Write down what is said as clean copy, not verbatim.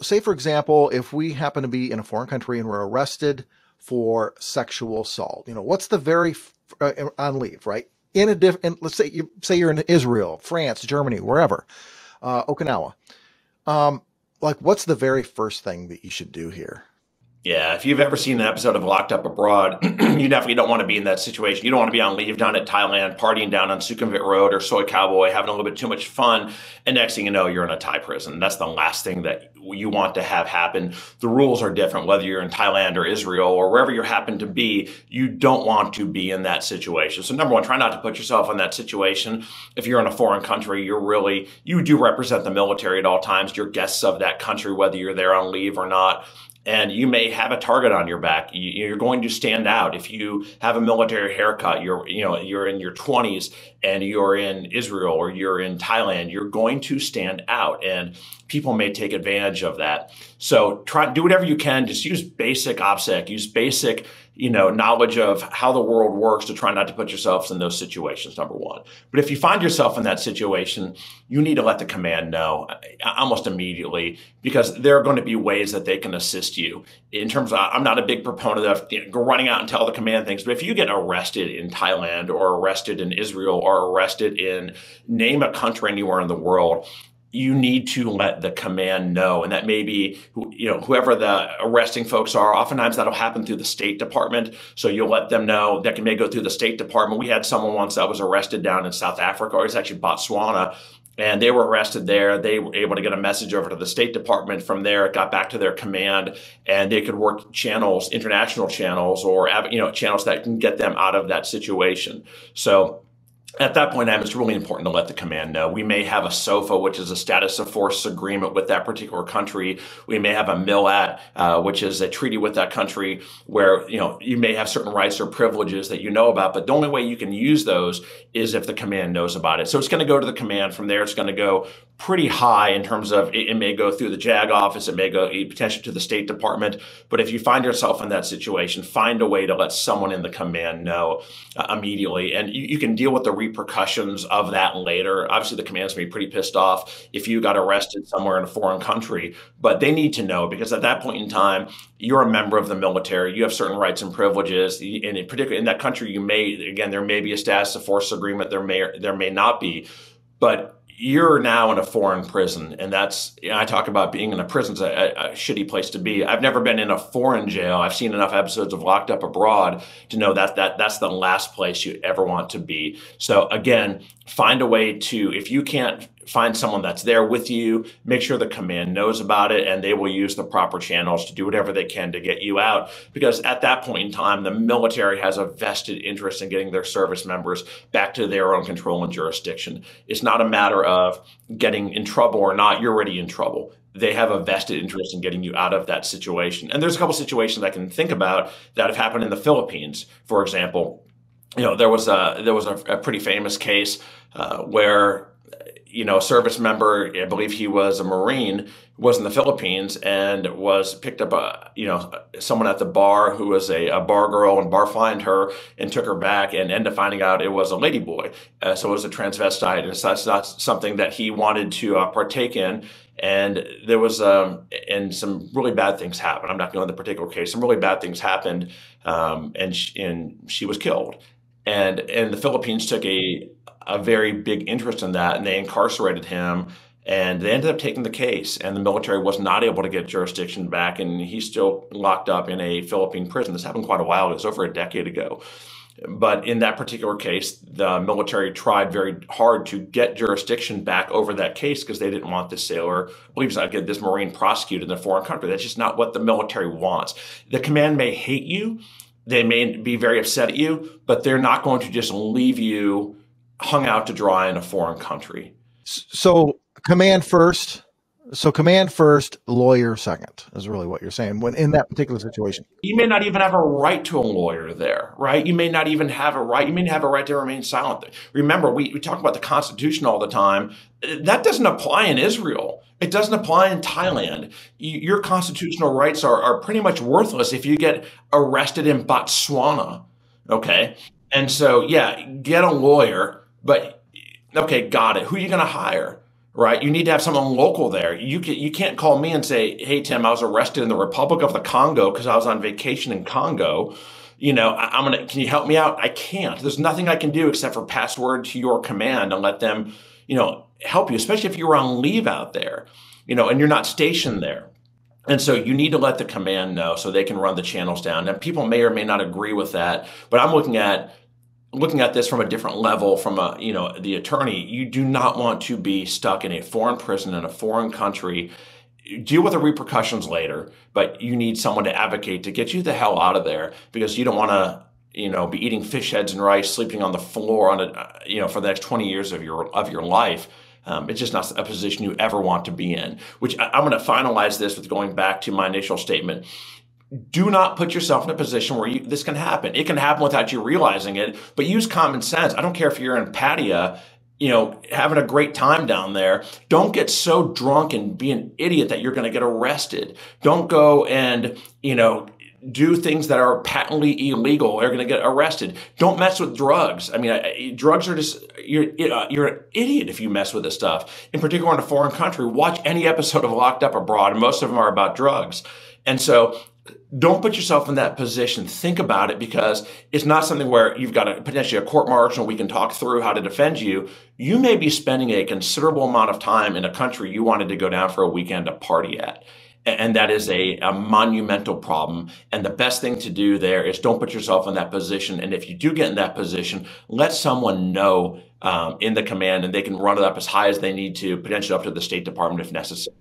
say, for example, if we happen to be in a foreign country and we're arrested for sexual assault, what's the on leave, right? Let's say you're in Israel, France, Germany, wherever, Okinawa. What's the very first thing that you should do here? Yeah, if you've ever seen an episode of Locked Up Abroad, you definitely don't want to be in that situation. You don't want to be on leave down at Thailand, partying down on 𝗕𝗶𝗃𝗏 Road or 𝗕𝗶𝗃𝗏𝗃, having a little bit too much fun, and next thing you know, you're in a Thai prison. That's the last thing that you want to have happen. The rules are different, whether you're in Thailand or Israel or wherever you happen to be. You don't want to be in that situation. So number one, try not to put yourself in that situation. If you're in a foreign country, you do represent the military at all times. You're guests of that country, whether you're there on leave or not. And you may have a target on your back. You're going to stand out. If you have a military haircut, you're in your 20s and you're in Israel or you're in Thailand, you're going to stand out, and people may take advantage of that. So do whatever you can. Just use basic OPSEC, use basic knowledge of how the world works to try not to put yourselves in those situations, number one. But if you find yourself in that situation, you need to let the command know almost immediately, because there are going to be ways that they can assist you. In terms of, I'm not a big proponent of running out and tell the command things, but if you get arrested in Thailand or arrested in Israel or arrested in, name a country anywhere in the world, you need to let the command know. And that may be, whoever the arresting folks are. Oftentimes that'll happen through the State Department. So you'll let them know. That may go through the State Department. We had someone once that was arrested down in South Africa, or it's actually Botswana, and they were arrested there. They were able to get a message over to the State Department. From there, it got back to their command, and they could work channels, international channels, or channels that can get them out of that situation. So at that point in time, it's really important to let the command know. We may have a SOFA, which is a status of force agreement with that particular country. We may have a 𝗕𝗏𝗏𝗏𝗏, which is a treaty with that country where, you may have certain rights or privileges that you know about, but the only way you can use those is if the command knows about it. So it's going to go to the command. From there, it's going to go pretty high in terms of, it may go through the JAG office, it may go potentially to the State Department. But if you find yourself in that situation, find a way to let someone in the command know immediately. And you can deal with the repercussions of that later. Obviously, the command's going to be pretty pissed off if you got arrested somewhere in a foreign country, but they need to know, because at that point in time, you're a member of the military. You have certain rights and privileges. And in particular, in that country, there may be a status of force agreement. There may not be, but you're now in a foreign prison, and I talk about being in a prison's a shitty place to be. I've never been in a foreign jail. I've seen enough episodes of Locked Up Abroad to know that's the last place you ever want to be. So again, find a way to, if you can't find someone that's there with you, make sure the command knows about it, and they will use the proper channels to do whatever they can to get you out. Because at that point in time, the military has a vested interest in getting their service members back to their own control and jurisdiction. It's not a matter of getting in trouble or not. You're already in trouble. They have a vested interest in getting you out of that situation. And there's a couple situations I can think about that have happened in the Philippines. For example, there was a pretty famous case where a service member, I believe he was a Marine, was in the Philippines and was picked up, someone at the bar who was a bar girl, and barfined her and took her back, and ended up finding out it was a ladyboy. So it was a transvestite, and so that's not something that he wanted to partake in. And there was, and some really bad things happened. I'm not going into the particular case. Some really bad things happened, and she was killed. And the Philippines took a very big interest in that, and they incarcerated him, and they ended up taking the case, and the military was not able to get jurisdiction back, and he's still locked up in a Philippine prison. This happened quite a while ago. It was over a decade ago. But in that particular case, the military tried very hard to get jurisdiction back over that case, because they didn't want this sailor, I believe this Marine, prosecuted in a foreign country. That's just not what the military wants. The command may hate you, they may be very upset at you, but they're not going to just leave you hung out to dry in a foreign country. So command first, lawyer second, is really what you're saying when in that particular situation. You may not even have a right to a lawyer there, right? You may not even have a right. You may have a right to remain silent. Remember, we talk about the Constitution all the time. That doesn't apply in Israel. It doesn't apply in Thailand. Your constitutional rights are pretty much worthless if you get arrested in Botswana, okay? And so, yeah, get a lawyer, but okay, got it. Who are you going to hire? right? You need to have someone local there. You can't call me and say, hey, Tim, I was arrested in the Republic of the Congo because I was on vacation in Congo. Can you help me out? I can't. There's nothing I can do except for password to your command and let them, help you, especially if you're on leave out there, and you're not stationed there. And so you need to let the command know so they can run the channels down. And people may or may not agree with that, but I'm looking at this from a different level, from the attorney. You do not want to be stuck in a foreign prison in a foreign country. Deal with the repercussions later, but you need someone to advocate to get you the hell out of there, because you don't want to, be eating fish heads and rice, sleeping on the floor for the next 20 years of your life. It's just not a position you ever want to be in, which I'm going to finalize this with going back to my initial statement. Do not put yourself in a position where this can happen. It can happen without you realizing it, but use common sense. I don't care if you're in 𝗵𝗂, having a great time down there. Don't get so drunk and be an idiot that you're going to get arrested. Don't go and, do things that are patently illegal or going to get arrested. Don't mess with drugs. I mean, drugs are just, you're an idiot if you mess with this stuff. In particular, in a foreign country, watch any episode of Locked Up Abroad, and most of them are about drugs. And so don't put yourself in that position. Think about it, because it's not something where you've got potentially a court martial and we can talk through how to defend you. You may be spending a considerable amount of time in a country you wanted to go down for a weekend to party at. And that is a monumental problem. And the best thing to do there is don't put yourself in that position. And if you do get in that position, let someone know in the command, and they can run it up as high as they need to, potentially up to the State Department if necessary.